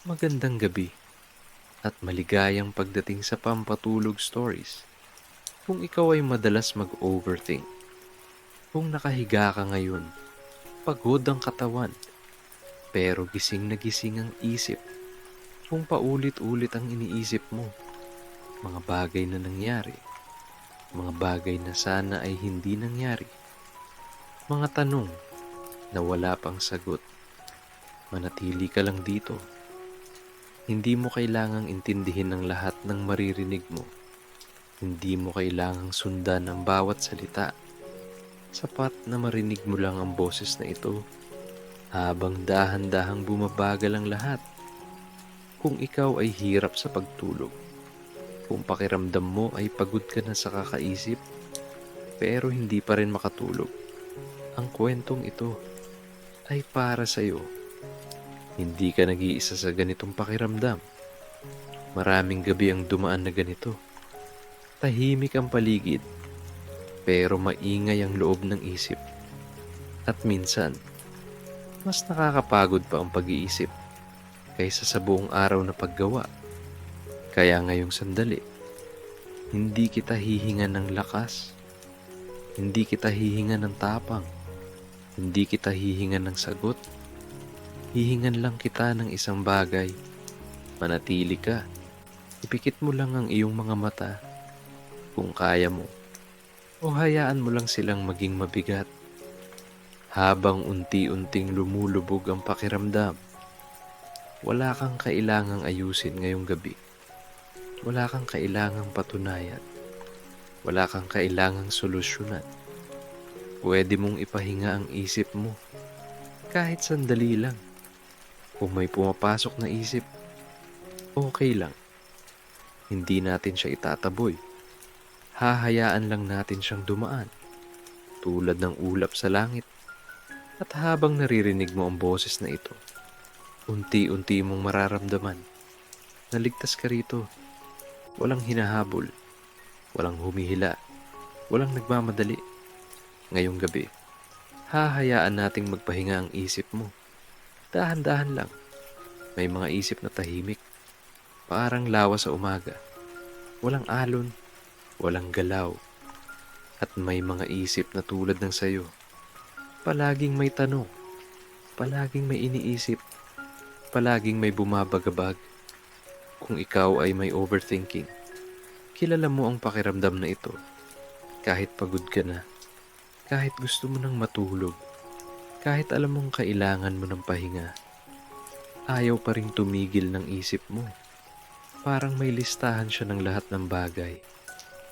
Magandang gabi at maligayang pagdating sa Pampatulog Stories. Kung ikaw ay madalas mag-overthink, kung nakahiga ka ngayon, pagod ang katawan, pero gising na gising ang isip, kung paulit-ulit ang iniisip mo, mga bagay na nangyari, mga bagay na sana ay hindi nangyari, mga tanong na wala pang sagot, manatili ka lang dito. Hindi mo kailangang intindihin ang lahat ng maririnig mo. Hindi mo kailangang sundan ang bawat salita. Sapat na marinig mo lang ang boses na ito habang dahan-dahang bumabagal ang lahat. Kung ikaw ay hirap sa pagtulog, kung pakiramdam mo ay pagod ka na sa kakaisip pero hindi pa rin makatulog, ang kwentong ito ay para sa iyo. Hindi ka nag-iisa sa ganitong pakiramdam. Maraming gabi ang dumaan na ganito. Tahimik ang paligid, pero maingay ang loob ng isip. At minsan, mas nakakapagod pa ang pag-iisip kaysa sa buong araw na paggawa. Kaya ngayong sandali, hindi kita hihingan ng lakas, hindi kita hihingan ng tapang, hindi kita hihingan ng sagot. Hihingan lang kita ng isang bagay. Manatili ka. Ipikit mo lang ang iyong mga mata kung kaya mo. O hayaan mo lang silang maging mabigat habang unti-unting lumulubog ang pakiramdam. Wala kang kailangang ayusin ngayong gabi. Wala kang kailangang patunayan. Wala kang kailangang solusyonan. Pwede mong ipahinga ang isip mo kahit sandali lang. Kung may pumapasok na isip, okay lang. Hindi natin siya itataboy. Hahayaan lang natin siyang dumaan, tulad ng ulap sa langit. At habang naririnig mo ang boses na ito, unti-unti mong mararamdaman na ligtas ka rito. Walang hinahabol, walang humihila, walang nagmamadali. Ngayong gabi, hahayaan nating magpahinga ang isip mo. Dahan-dahan lang. May mga isip na tahimik, parang lawa sa umaga. Walang alon, walang galaw. At may mga isip na tulad ng sayo. Palaging may tanong, palaging may iniisip, palaging may bumabagabag. Kung ikaw ay may overthinking, kilala mo ang pakiramdam na ito. Kahit pagod ka na, kahit gusto mo nang matulog, kahit alam mong kailangan mo ng pahinga, ayaw pa rin tumigil ng isip mo. Parang may listahan siya ng lahat ng bagay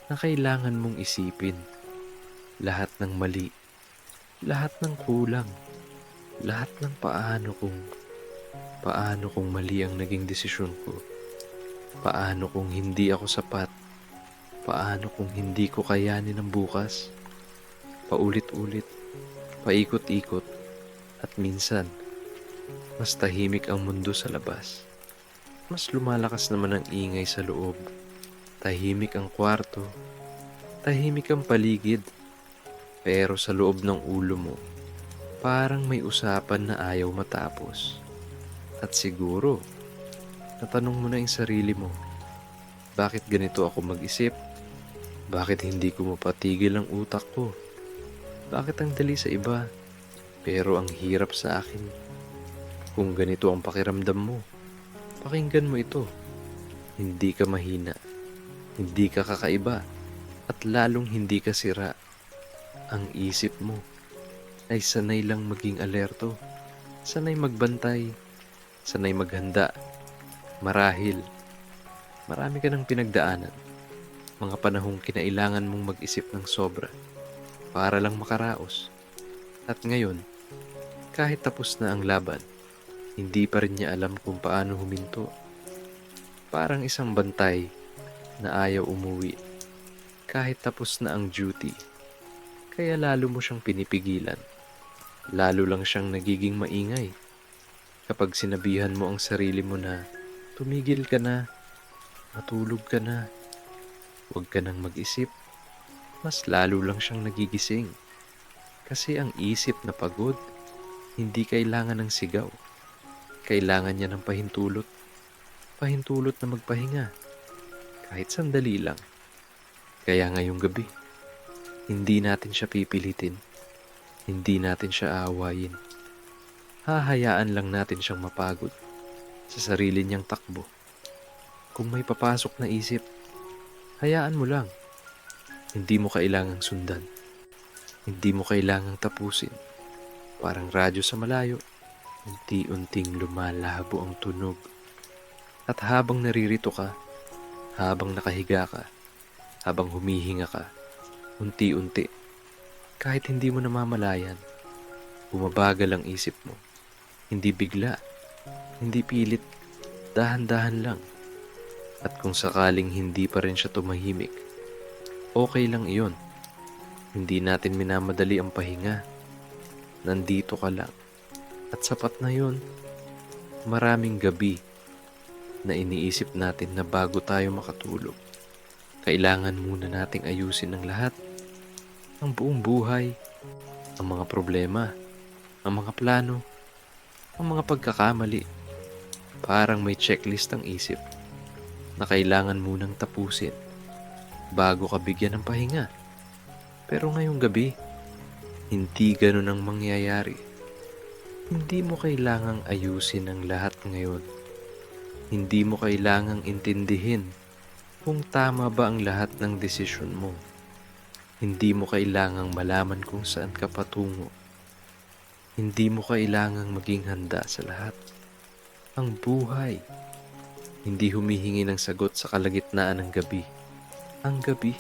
na kailangan mong isipin. Lahat ng mali, lahat ng kulang, lahat ng paano kung mali ang naging desisyon ko. Paano kung hindi ako sapat? Paano kung hindi ko kayanin ang bukas? Paulit-ulit, paikot-ikot, at minsan, mas tahimik ang mundo sa labas. Mas lumalakas naman ang ingay sa loob. Tahimik ang kwarto, tahimik ang paligid. Pero sa loob ng ulo mo, parang may usapan na ayaw matapos. At siguro, natanong mo na yung sarili mo, bakit ganito ako mag-isip? Bakit hindi ko mapatigil ang utak ko? Bakit ang dali sa iba, pero ang hirap sa akin? Kung ganito ang pakiramdam mo, pakinggan mo ito. Hindi ka mahina, hindi ka kakaiba, at lalong hindi ka sira. Ang isip mo ay sanay lang maging alerto, sanay magbantay, sanay maghanda. Marahil, marami ka ng pinagdaanan, mga panahong kinailangan mong mag-isip ng sobra para lang makaraos. At ngayon, kahit tapos na ang laban, hindi pa rin niya alam kung paano huminto. Parang isang bantay na ayaw umuwi kahit tapos na ang duty. Kaya lalo mo siyang pinipigilan. Lalo lang siyang nagiging maingay. Kapag sinabihan mo ang sarili mo na tumigil ka na, matulog ka na, huwag ka nang mag-isip, mas lalo lang siyang nagigising. Kasi ang isip na pagod, hindi kailangan ng sigaw. Kailangan niya ng pahintulot, pahintulot na magpahinga, kahit sandali lang. Kaya ngayong gabi, hindi natin siya pipilitin, hindi natin siya aawayin. Hahayaan lang natin siyang mapagod sa sarili niyang takbo. Kung may papasok na isip, hayaan mo lang. Hindi mo kailangang sundan. Hindi mo kailangang tapusin. Parang radyo sa malayo, unti-unting lumalabo ang tunog. At habang naririto ka, habang nakahiga ka, habang humihinga ka, unti-unti, kahit hindi mo namamalayan, bumabagal ang isip mo. Hindi bigla, hindi pilit, dahan-dahan lang. At kung sakaling hindi pa rin siya tumahimik, okay lang iyon. Hindi natin minamadali ang pahinga. Nandito ka lang. At sapat na yun. Maraming gabi na iniisip natin na bago tayo makatulog, kailangan muna nating ayusin ang lahat. Ang buong buhay, ang mga problema, ang mga plano, ang mga pagkakamali. Parang may checklist ang isip na kailangan munang tapusin bago ka bigyan ng pahinga. Pero ngayong gabi, hindi ganun ang mangyayari. Hindi mo kailangang ayusin ang lahat ngayon. Hindi mo kailangang intindihin kung tama ba ang lahat ng desisyon mo. Hindi mo kailangang malaman kung saan ka patungo. Hindi mo kailangang maging handa sa lahat. Ang buhay, hindi humihingi ng sagot sa kalagitnaan ng gabi. Ang gabi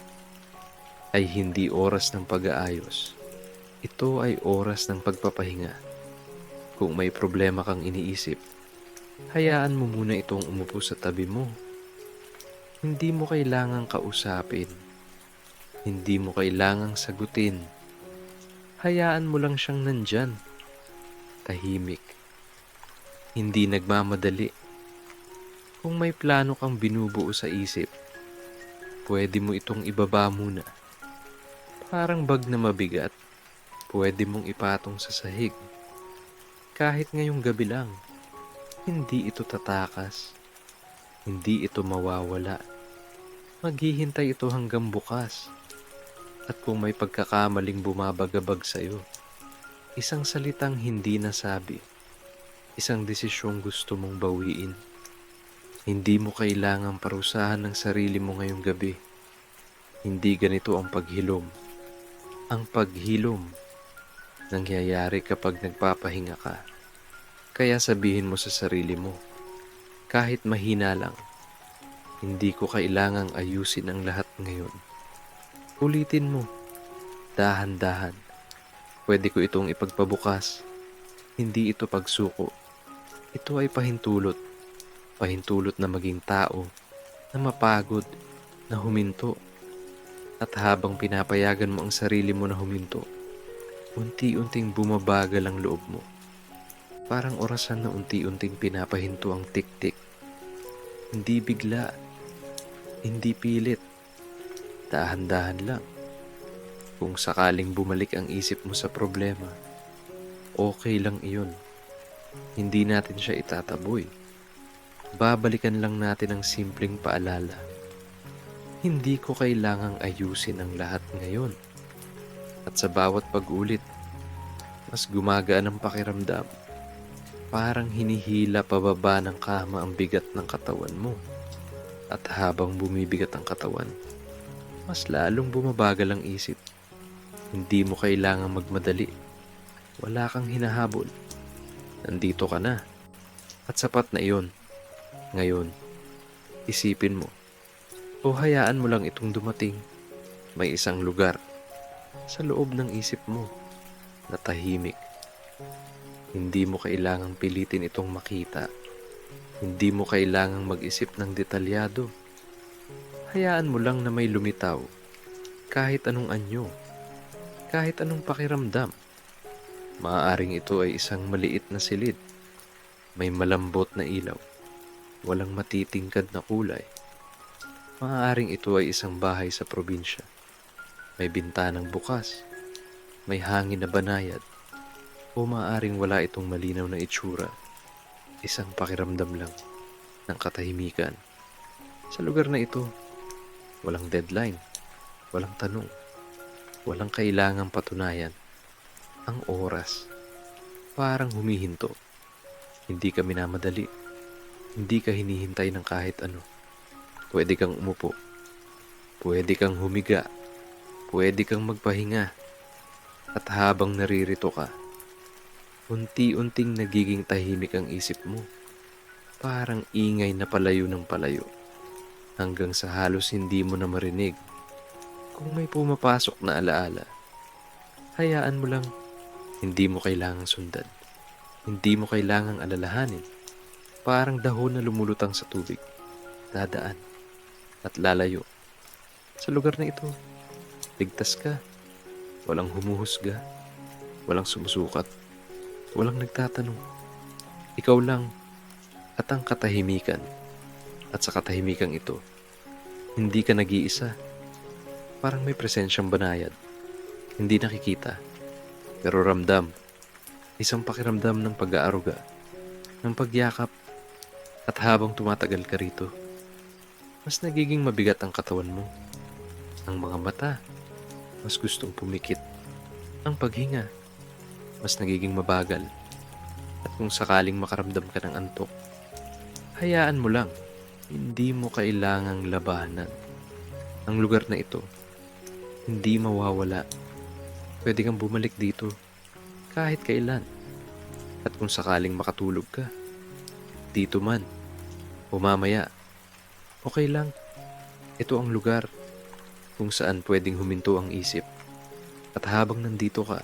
ay hindi oras ng pag-aayos. Ito ay oras ng pagpapahinga. Kung may problema kang iniisip, hayaan mo muna itong umupo sa tabi mo. Hindi mo kailangang kausapin. Hindi mo kailangang sagutin. Hayaan mo lang siyang nandyan. Tahimik. Hindi nagmamadali. Kung may plano kang binubuo sa isip, pwede mo itong ibaba muna. Parang bag na mabigat, pwede mong ipatong sa sahig. Kahit ngayong gabi lang, hindi ito tatakas. Hindi ito mawawala. Maghihintay ito hanggang bukas. At kung may pagkakamaling bumabagabag sa'yo, isang salitang hindi nasabi, isang desisyong gusto mong bawiin, hindi mo kailangang parusahan ng sarili mo ngayong gabi. Hindi ganito ang paghilom. Ang paghilom, nangyayari kapag nagpapahinga ka. Kaya sabihin mo sa sarili mo, kahit mahina lang, hindi ko kailangang ayusin ang lahat ngayon. Ulitin mo, dahan-dahan. Pwede ko itong ipagpabukas. Hindi ito pagsuko. Ito ay pahintulot. Pahintulot na maging tao, na mapagod, na huminto. At habang pinapayagan mo ang sarili mo na huminto, unti-unting bumabagal ang loob mo. Parang orasan na unti-unting pinapahinto ang tik-tik. Hindi bigla, hindi pilit, dahan-dahan lang. Kung sakaling bumalik ang isip mo sa problema, okay lang iyon. Hindi natin siya itataboy. Babalikan lang natin ang simpleng paalala. Hindi ko kailangang ayusin ang lahat ngayon. At sa bawat pag-ulit, mas gumagaan ang pakiramdam. Parang hinihila pababa ng kama ang bigat ng katawan mo. At habang bumibigat ang katawan, mas lalong bumabagal ang isip. Hindi mo kailangang magmadali. Wala kang hinahabol. Nandito ka na. At sapat na iyon. Ngayon, isipin mo. O hayaan mo lang itong dumating. May isang lugar sa loob ng isip mo na tahimik. Hindi mo kailangang pilitin itong makita. Hindi mo kailangang mag-isip ng detalyado. Hayaan mo lang na may lumitaw. Kahit anong anyo. Kahit anong pakiramdam. Maaaring ito ay isang maliit na silid. May malambot na ilaw. Walang matitingkad na kulay. Maaaring ito ay isang bahay sa probinsya. May bintanang bukas. May hangin na banayad. O maaaring wala itong malinaw na itsura. isang pakiramdam lang ng katahimikan. Sa lugar na ito, walang deadline, walang tanong, walang kailangang patunayan. Ang oras, parang humihinto. Hindi ka minamadali, hindi ka hinihintay ng kahit ano. Pwede kang umupo, pwede kang humiga, pwede kang magpahinga. At habang naririto ka, unti-unting nagiging tahimik ang isip mo. Parang ingay na palayo ng palayo, hanggang sa halos hindi mo na marinig. Kung may pumapasok na alaala, hayaan mo lang. Hindi mo kailangang sundan. Hindi mo kailangang alalahanin. Parang dahon na lumulutang sa tubig, dadaan at lalayo. Sa lugar na ito, ligtas ka. Walang humuhusga, walang sumusukat, walang nagtatanong. Ikaw lang at ang katahimikan. At sa katahimikan ito, hindi ka nag-iisa. Parang may presensyang banayad. Hindi nakikita, pero ramdam. Isang pakiramdam ng pag-aaruga, ng pagyakap. At habang tumatagal ka rito, mas nagiging mabigat ang katawan mo. Ang mga mata, mas gustong pumikit. Ang paghinga, mas nagiging mabagal. At kung sakaling makaramdam ka ng antok, hayaan mo lang. Hindi mo kailangang labanan. Ang lugar na ito, hindi mawawala. Pwede kang bumalik dito kahit kailan. At kung sakaling makatulog ka, dito man o mamaya, okay lang. Ito ang lugar kung saan pwedeng huminto ang isip. At habang nandito ka,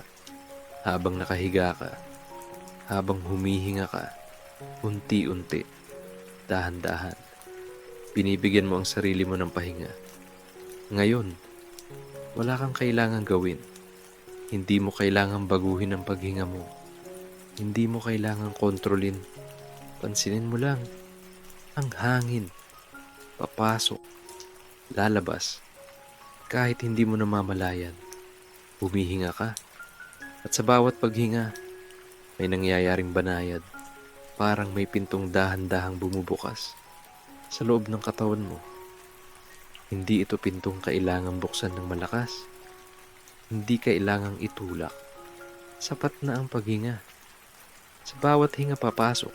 habang nakahiga ka, habang humihinga ka, unti-unti, dahan-dahan, binibigyan mo ang sarili mo ng pahinga. Ngayon, wala kang kailangang gawin. Hindi mo kailangang baguhin ang paghinga mo. Hindi mo kailangang kontrolin. Pansinin mo lang ang hangin, papasok, lalabas. Kahit hindi mo namamalayan, humihinga ka. At sa bawat paghinga, may nangyayaring banayad. Parang may pintong dahan-dahang bumubukas sa loob ng katawan mo. Hindi ito pintong kailangang buksan ng malakas. Hindi kailangang itulak. Sapat na ang paghinga. Sa bawat hinga papasok,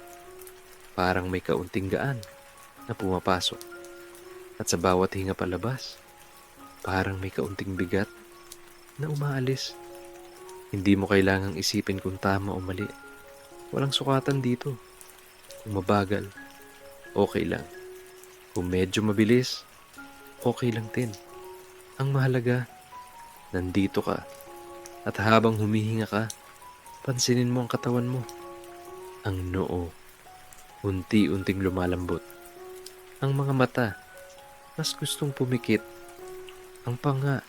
parang may kaunting gaan na pumapasok. At sa bawat hinga palabas, parang may kaunting bigat na umaalis. Hindi mo kailangang isipin kung tama o mali. Walang sukatan dito. Kung mabagal, okay lang. Kung medyo mabilis, okay lang din. Ang mahalaga, nandito ka. At habang humihinga ka, pansinin mo ang katawan mo. Ang noo, unti-unting lumalambot. Ang mga mata, mas gustong pumikit. Ang panga,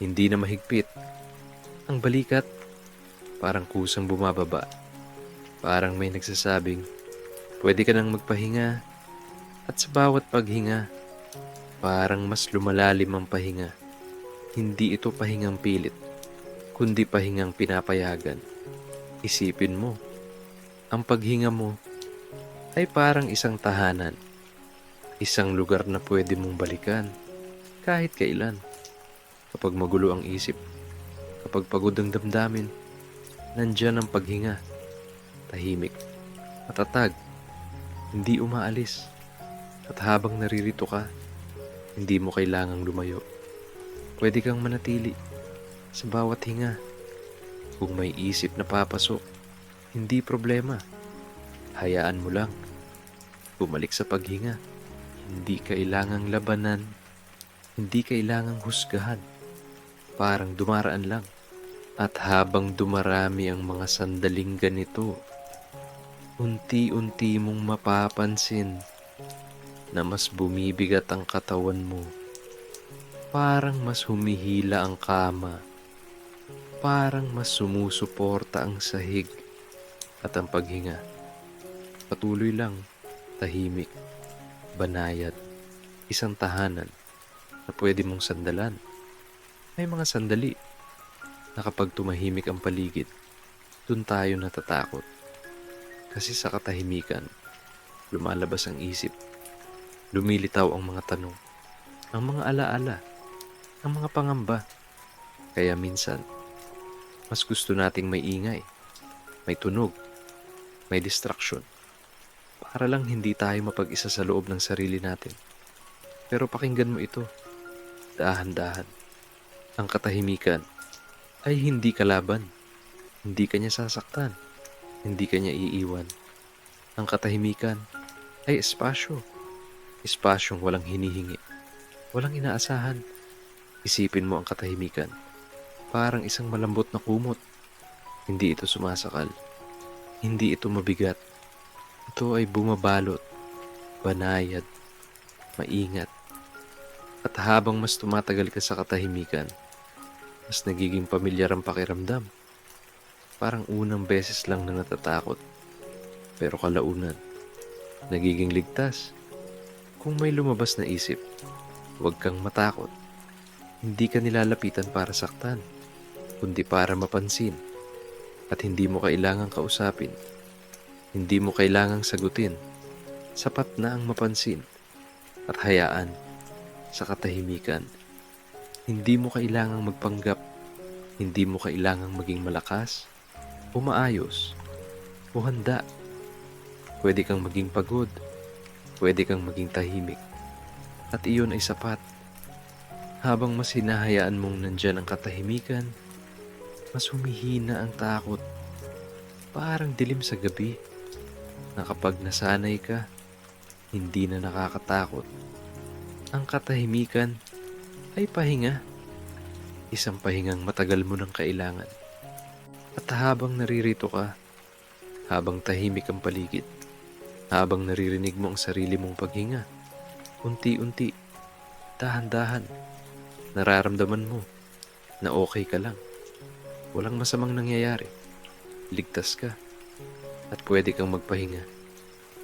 hindi na mahigpit. Ang balikat, parang kusang bumababa. Parang may nagsasabing, pwede ka nang magpahinga. At sa bawat paghinga, parang mas lumalalim ang pahinga. Hindi ito pahingang pilit, kundi pahingang pinapayagan. Isipin mo, ang paghinga mo ay parang isang tahanan. Isang lugar na pwede mong balikan kahit kailan. Kapag magulo ang isip, kapag pagod ang damdamin, nandyan ang paghinga. Tahimik, matatag, hindi umaalis. At habang naririto ka, hindi mo kailangang lumayo. Pwede kang manatili sa bawat hinga. Kung may isip na papasok, hindi problema. Hayaan mo lang. Bumalik sa paghinga. Hindi kailangang labanan. Hindi kailangang husgahan. Parang dumaraan lang. At habang dumarami ang mga sandaling ganito, unti-unti mong mapapansin na mas bumibigat ang katawan mo. Parang mas humihila ang kama. Parang mas sumusuporta ang sahig at ang paghinga. Patuloy lang, tahimik, banayad, isang tahanan na pwede mong sandalan. May mga sandali na kapag tumahimik ang paligid, dun tayo natatakot. Kasi sa katahimikan, lumalabas ang isip, lumilitaw ang mga tanong, ang mga alaala, ang mga pangamba. Kaya minsan, mas gusto nating may ingay, may tunog, may distraction, para lang hindi tayo mapag-isa sa loob ng sarili natin. Pero pakinggan mo ito, dahan-dahan. Ang katahimikan ay hindi kalaban, hindi kanya sasaktan, hindi kanya iiwan. Ang katahimikan ay espasyo, espasyong walang hinihingi, walang inaasahan. Isipin mo ang katahimikan, parang isang malambot na kumot. Hindi ito sumasakal, hindi ito mabigat. Ito ay bumabalot, banayad, maingat. At habang mas tumatagal ka sa katahimikan, mas nagiging pamilyar ang pakiramdam. Parang unang beses lang na natatakot, pero kalaunan, nagiging ligtas. Kung may lumabas na isip, huwag kang matakot. Hindi ka nilalapitan para saktan, kundi para mapansin. At hindi mo kailangang kausapin. Hindi mo kailangang sagutin. Sapat na ang mapansin at hayaan sa katahimikan. Hindi mo kailangang magpanggap. Hindi mo kailangang maging malakas o maayos o handa. Pwede kang maging pagod. Pwede kang maging tahimik. At iyon ay sapat. Habang mas hinahayaan mong nandyan ang katahimikan, mas humihina ang takot. Parang dilim sa gabi na kapag nasanay ka, hindi na nakakatakot. Ang katahimikan ay pahinga. Isang pahingang matagal mo nang kailangan. At habang naririto ka, habang tahimik ang paligid, habang naririnig mo ang sarili mong paghinga, unti-unti, dahan-dahan, nararamdaman mo na okay ka lang. Walang masamang nangyayari. Ligtas ka. At pwede kang magpahinga.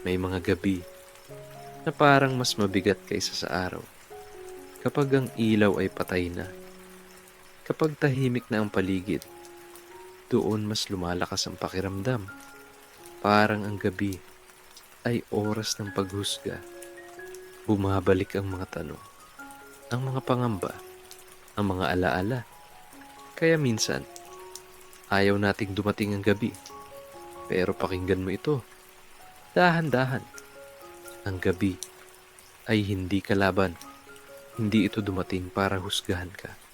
May mga gabi na parang mas mabigat kaysa sa araw. Kapag ang ilaw ay patay na. Kapag tahimik na ang paligid, doon mas lumalakas ang pakiramdam. Parang ang gabi ay oras ng paghusga. Bumabalik ang mga tanong, ang mga pangamba, ang mga alaala. Kaya minsan, ayaw nating dumating ang gabi. Pero pakinggan mo ito, dahan-dahan. Ang gabi ay hindi kalaban. Hindi ito dumating para husgahan ka.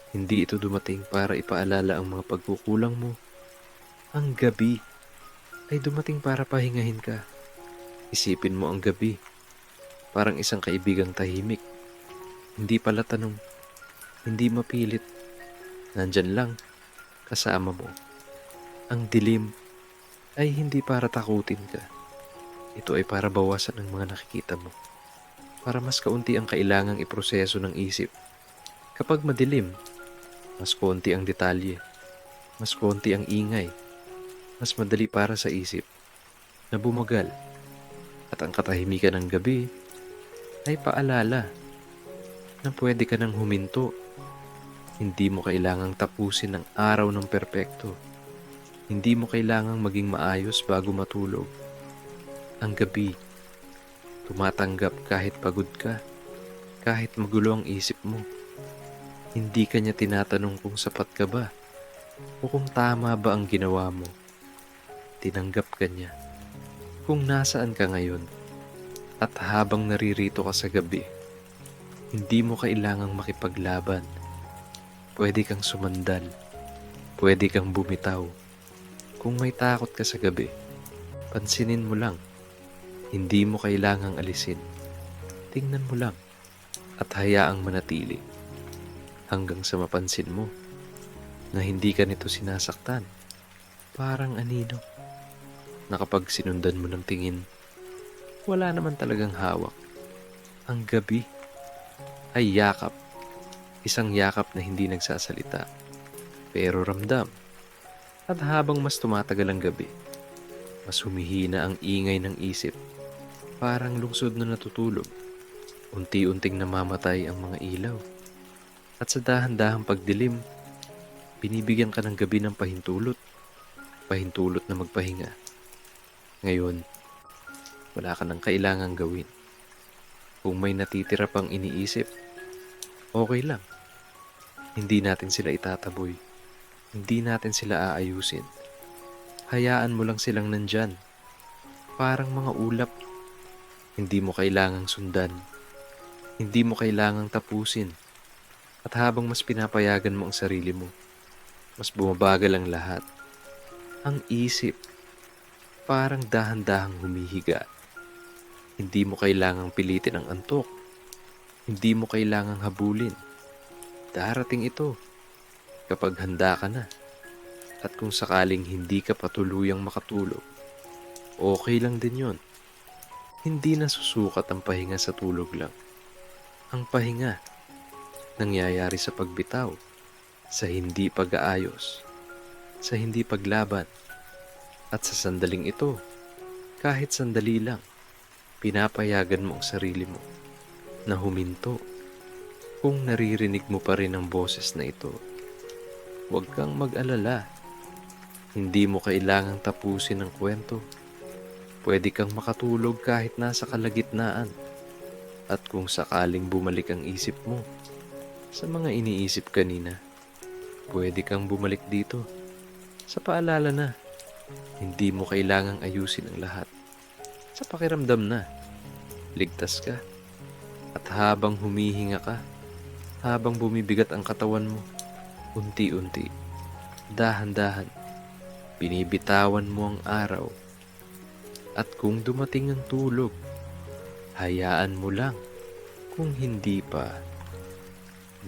Hindi ito dumating para ipaalala ang mga pagkukulang mo. Ang gabi ay dumating para pahingahin ka. Isipin mo ang gabi, parang isang kaibigang tahimik. Hindi pala tanong, hindi mapilit. Nandyan lang, kasama mo. Ang dilim ay hindi para takutin ka. Ito ay para bawasan ang mga nakikita mo. Para mas kaunti ang kailangang iproseso ng isip. Kapag madilim, mas konti ang detalye, mas konti ang ingay, mas madali para sa isip na bumagal. At ang katahimikan ng gabi ay paalala na pwede ka nang huminto. Hindi mo kailangang tapusin ang araw ng perpekto. Hindi mo kailangang maging maayos bago matulog. Ang gabi, tumatanggap kahit pagod ka, kahit magulo ang isip mo. Hindi ka niya tinatanong kung sapat ka ba o kung tama ba ang ginawa mo. Tinanggap ka niya kung nasaan ka ngayon. At habang naririto ka sa gabi, hindi mo kailangang makipaglaban. Pwede kang sumandal. Pwede kang bumitaw. Kung may takot ka sa gabi, pansinin mo lang. Hindi mo kailangang alisin. Tingnan mo lang at hayaang manatili hanggang sa mapansin mo na hindi ka nito sinasaktan. Parang anino na kapag sinundan mo ng tingin, wala naman talagang hawak. Ang gabi ay yakap. Isang yakap na hindi nagsasalita, pero ramdam. At habang mas tumatagal ang gabi, mas humihina ang ingay ng isip. Parang lungsod na natutulog. Unti-unting namamatay ang mga ilaw. At sa dahan-dahang pagdilim, binibigyan ka ng gabi ng pahintulot. Pahintulot na magpahinga. Ngayon, wala ka nang kailangang gawin. Kung may natitira pang iniisip, okay lang. Hindi natin sila itataboy. Hindi natin sila aayusin. Hayaan mo lang silang nandyan. Parang mga ulap. Hindi mo kailangang sundan. Hindi mo kailangang tapusin. At habang mas pinapayagan mo ang sarili mo, mas bumabagal ang lahat. Ang isip, parang dahan-dahang humihiga. Hindi mo kailangang pilitin ang antok. Hindi mo kailangang habulin. Darating ito kapag handa ka na. At kung sakaling hindi ka patuluyang makatulog, okay lang din yon. Hindi na susukat ang pahinga sa tulog lang. Ang pahinga, nangyayari sa pagbitaw, sa hindi pag-aayos, sa hindi paglaban. At sa sandaling ito, kahit sandali lang, pinapayagan mo ang sarili mo na huminto. Kung naririnig mo pa rin ang boses na ito, huwag kang mag-alala. Hindi mo kailangang tapusin ang kwento. Pwede kang makatulog kahit nasa kalagitnaan. At kung sakaling bumalik ang isip mo sa mga iniisip kanina, pwede kang bumalik dito sa paalala na hindi mo kailangang ayusin ang lahat. Sa pakiramdam na ligtas ka. At habang humihinga ka, habang bumibigat ang katawan mo, unti-unti, dahan-dahan, binibitawan mo ang araw. At kung dumating ang tulog, hayaan mo lang. Kung hindi pa,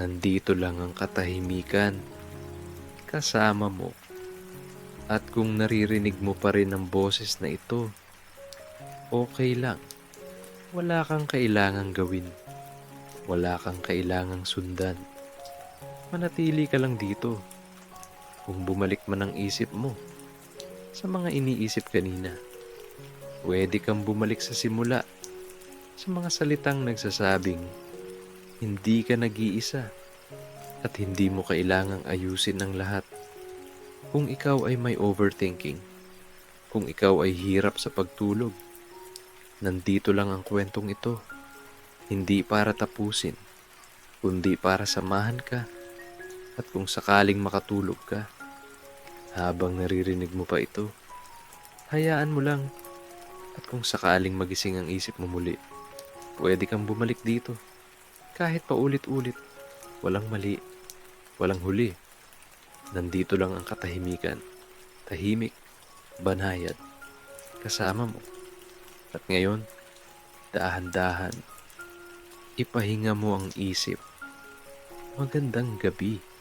nandito lang ang katahimikan kasama mo. At kung naririnig mo pa rin ang boses na ito, okay lang. Wala kang kailangang gawin. Wala kang kailangang sundan. Manatili ka lang dito. Kung bumalik man ang isip mo sa mga iniisip kanina, pwede kang bumalik sa simula, sa mga salitang nagsasabing, hindi ka nag-iisa at hindi mo kailangang ayusin ang lahat. Kung ikaw ay may overthinking, kung ikaw ay hirap sa pagtulog, nandito lang ang kwentong ito. Hindi para tapusin, kundi para samahan ka. At kung sakaling makatulog ka, habang naririnig mo pa ito, hayaan mo lang. At kung sakaling magising ang isip mo muli, pwede kang bumalik dito. Kahit paulit-ulit, walang mali, walang huli. Nandito lang ang katahimikan. Tahimik, banayad, kasama mo. At ngayon, dahan-dahan, ipahinga mo ang isip. Magandang gabi.